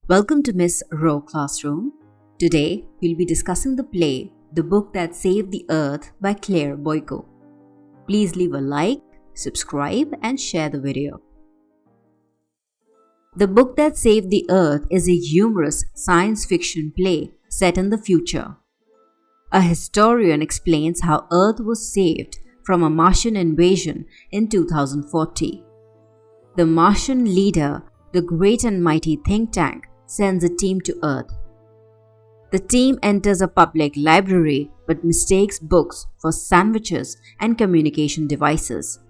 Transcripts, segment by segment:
Welcome to Miss Rowe Classroom. Today, we'll be discussing the play The Book That Saved the Earth by Claire Boyko. Please leave a like, subscribe, and share the video. The Book That Saved the Earth is a humorous science fiction play set in the future. A historian explains how Earth was saved from a Martian invasion in 2040. The Martian leader, the great and mighty think tank, sends a team to Earth. The team enters a public library but mistakes books for sandwiches and communication devices.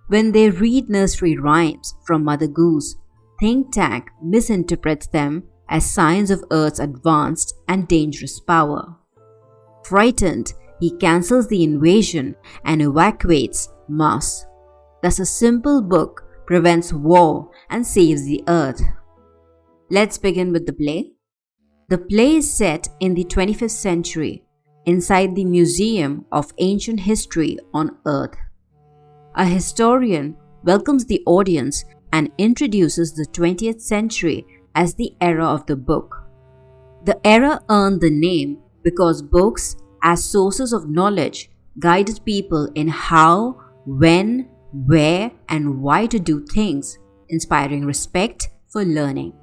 When they read nursery rhymes from Mother Goose, Think Tank misinterprets them as signs of Earth's advanced and dangerous power. Frightened, he cancels the invasion and evacuates Mars. Thus, a simple book prevents war and saves the Earth. Let's begin with the play. The play is set in the 25th century inside the Museum of Ancient History on Earth. A historian welcomes the audience and introduces the 20th century as the era of the book. The era earned the name because books, as sources of knowledge, guided people in how, when, where, and why to do things, inspiring respect for learning.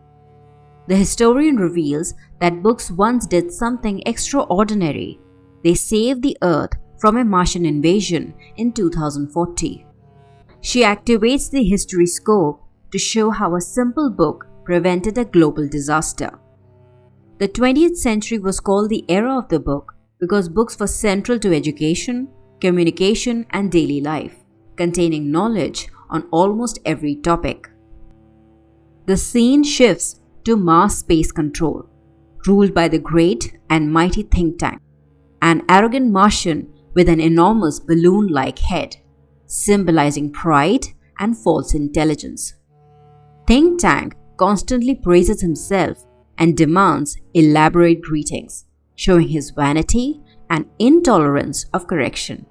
The historian reveals that books once did something extraordinary. They saved the Earth from a Martian invasion in 2040. She activates the history scope to show how a simple book prevented a global disaster. The 20th century was called the era of the book because books were central to education, communication, and daily life, containing knowledge on almost every topic. The scene shifts to Mars Space Control, ruled by the great and mighty think tank, an arrogant Martian with an enormous balloon-like head, symbolizing pride and false intelligence. Think Tank constantly praises himself and demands elaborate greetings, showing his vanity and intolerance of correction.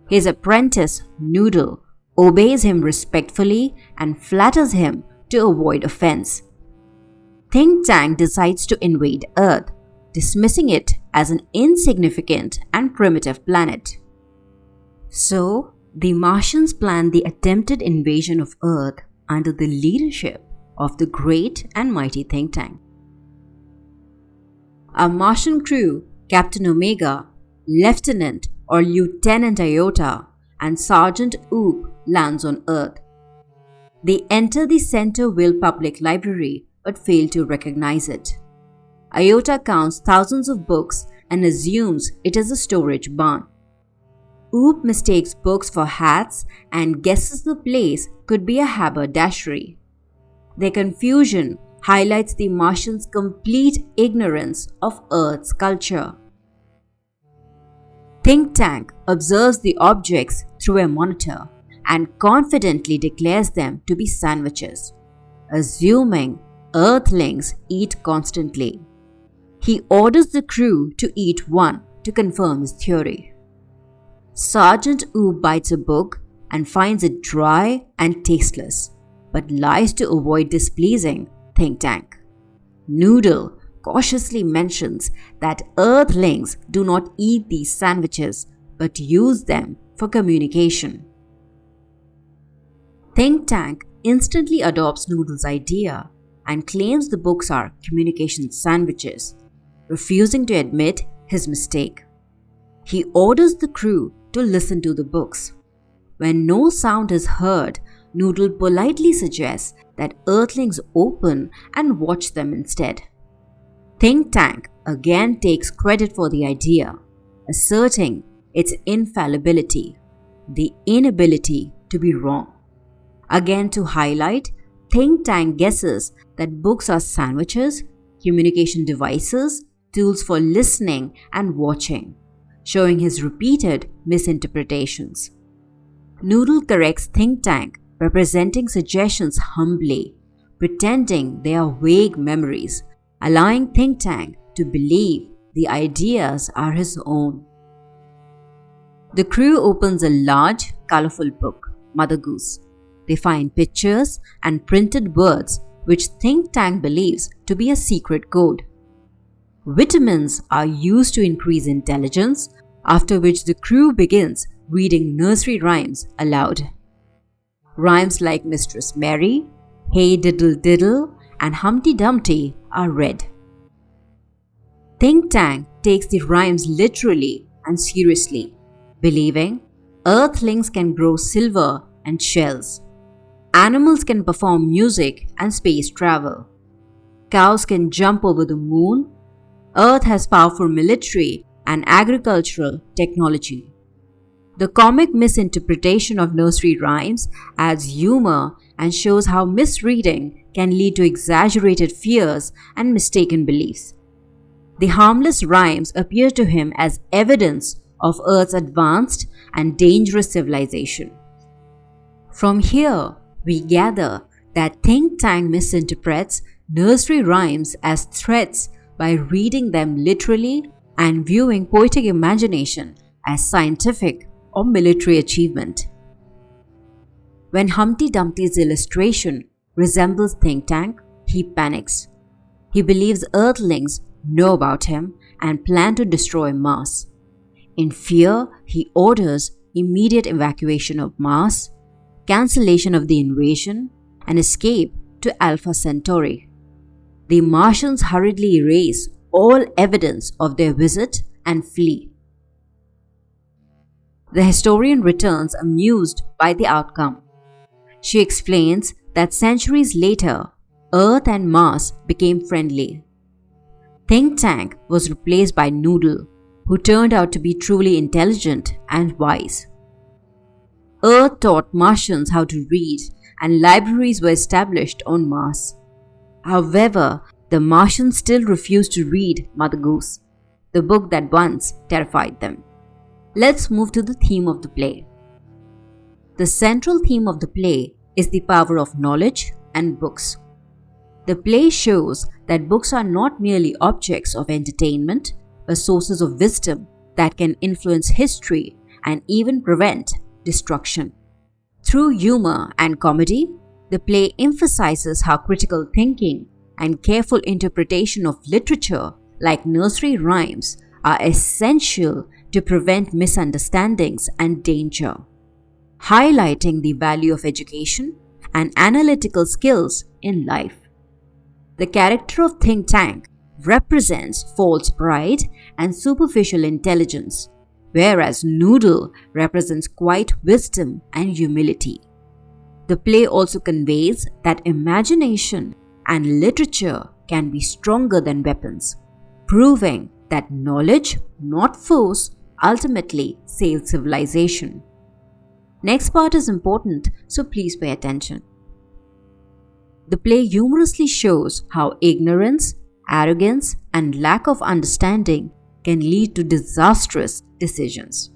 His apprentice, Noodle, obeys him respectfully and flatters him to avoid offense. Think Tank decides to invade Earth, dismissing it as an insignificant and primitive planet. So, the Martians plan the attempted invasion of Earth under the leadership of the great and mighty think tank. A Martian crew, Captain Omega, Lieutenant or Lieutenant Iota, and Sergeant Oop lands on Earth. They enter the Centerville Public Library but fail to recognize it. Iota counts thousands of books and assumes it is a storage barn. Oop mistakes books for hats and guesses the place could be a haberdashery. Their confusion highlights the Martians' complete ignorance of Earth's culture. Think Tank observes the objects through a monitor and confidently declares them to be sandwiches, assuming Earthlings eat constantly. He orders the crew to eat one to confirm his theory. Sergeant Oop bites a book and finds it dry and tasteless, but lies to avoid displeasing Think Tank. Noodle cautiously mentions that Earthlings do not eat these sandwiches but use them for communication. Think Tank instantly adopts Noodle's idea and claims the books are communication sandwiches, refusing to admit his mistake. He orders the crew to listen to the books. When no sound is heard, Noodle politely suggests that Earthlings open and watch them instead. Think Tank again takes credit for the idea, asserting its infallibility, the inability to be wrong. Again, to highlight, Think Tank guesses that books are sandwiches, communication devices, tools for listening and watching, showing his repeated misinterpretations. Noodle corrects Think Tank by presenting suggestions humbly, pretending they are vague memories, allowing Think Tank to believe the ideas are his own. The crew opens a large, colorful book, Mother Goose. They find pictures and printed words which Think Tank believes to be a secret code. Vitamins are used to increase intelligence, after which the crew begins reading nursery rhymes aloud. Rhymes like Mistress Mary, Hey Diddle Diddle, and Humpty Dumpty are read. Think Tank takes the rhymes literally and seriously, believing earthlings can grow silver and shells. Animals can perform music and space travel. Cows can jump over the moon. Earth has powerful military and agricultural technology. The comic misinterpretation of nursery rhymes adds humor and shows how misreading can lead to exaggerated fears and mistaken beliefs. The harmless rhymes appear to him as evidence of Earth's advanced and dangerous civilization. From here, we gather that Think Tank misinterprets nursery rhymes as threats by reading them literally and viewing poetic imagination as scientific or military achievement. When Humpty Dumpty's illustration resembles Think Tank, he panics. He believes Earthlings know about him and plan to destroy Mars. In fear, he orders immediate evacuation of Mars, cancellation of the invasion, and escape to Alpha Centauri. The Martians hurriedly erase all evidence of their visit and flee. The historian returns amused by the outcome. She explains that centuries later, Earth and Mars became friendly. Think Tank was replaced by Noodle, who turned out to be truly intelligent and wise. Earth taught Martians how to read, and libraries were established on Mars. However, the Martians still refused to read Mother Goose, the book that once terrified them. Let's move to the theme of the play. The central theme of the play is the power of knowledge and books. The play shows that books are not merely objects of entertainment, but sources of wisdom that can influence history and even prevent destruction. Through humor and comedy, the play emphasizes how critical thinking and careful interpretation of literature, like nursery rhymes, are essential to prevent misunderstandings and danger, highlighting the value of education and analytical skills in life. The character of Think Tank represents false pride and superficial intelligence, whereas Noodle represents quiet wisdom and humility. The play also conveys that imagination and literature can be stronger than weapons, proving that knowledge, not force, ultimately saves civilization. Next part is important, so please pay attention. The play humorously shows how ignorance, arrogance, and lack of understanding can lead to disastrous decisions.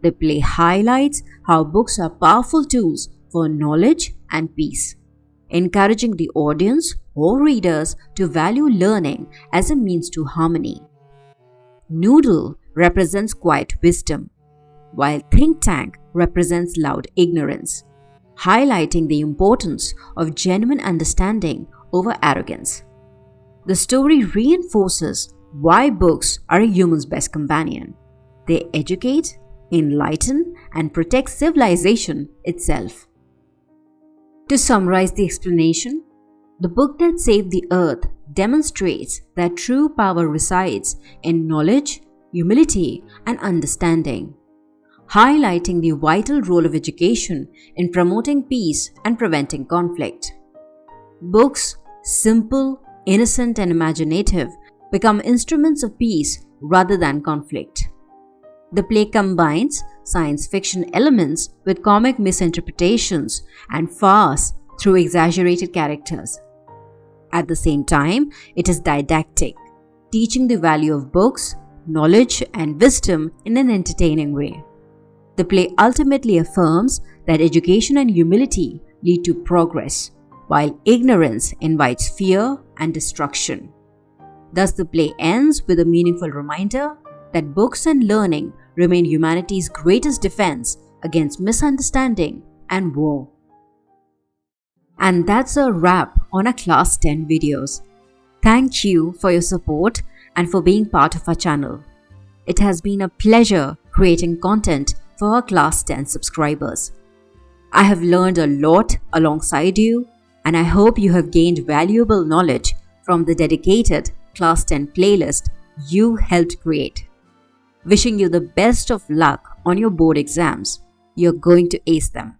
The play highlights how books are powerful tools for knowledge and peace, encouraging the audience or readers to value learning as a means to harmony. Noodle represents quiet wisdom, while Think Tank represents loud ignorance, highlighting the importance of genuine understanding over arrogance. The story reinforces why books are a human's best companion. They educate, enlighten, and protect civilization itself. To summarize the explanation, the book that saved the earth demonstrates that true power resides in knowledge, humility, and understanding, highlighting the vital role of education in promoting peace and preventing conflict. Books, simple, innocent, and imaginative, become instruments of peace rather than conflict. The play combines science fiction elements with comic misinterpretations and farce through exaggerated characters. At the same time, it is didactic, teaching the value of books, knowledge, and wisdom in an entertaining way. The play ultimately affirms that education and humility lead to progress, while ignorance invites fear and destruction. Thus, the play ends with a meaningful reminder that books and learning remain humanity's greatest defense against misunderstanding and war. And that's a wrap on our Class 10 videos. Thank you for your support and for being part of our channel. It has been a pleasure creating content for our Class 10 subscribers. I have learned a lot alongside you, and I hope you have gained valuable knowledge from the dedicated Class 10 playlist you helped create. Wishing you the best of luck on your board exams. You're going to ace them.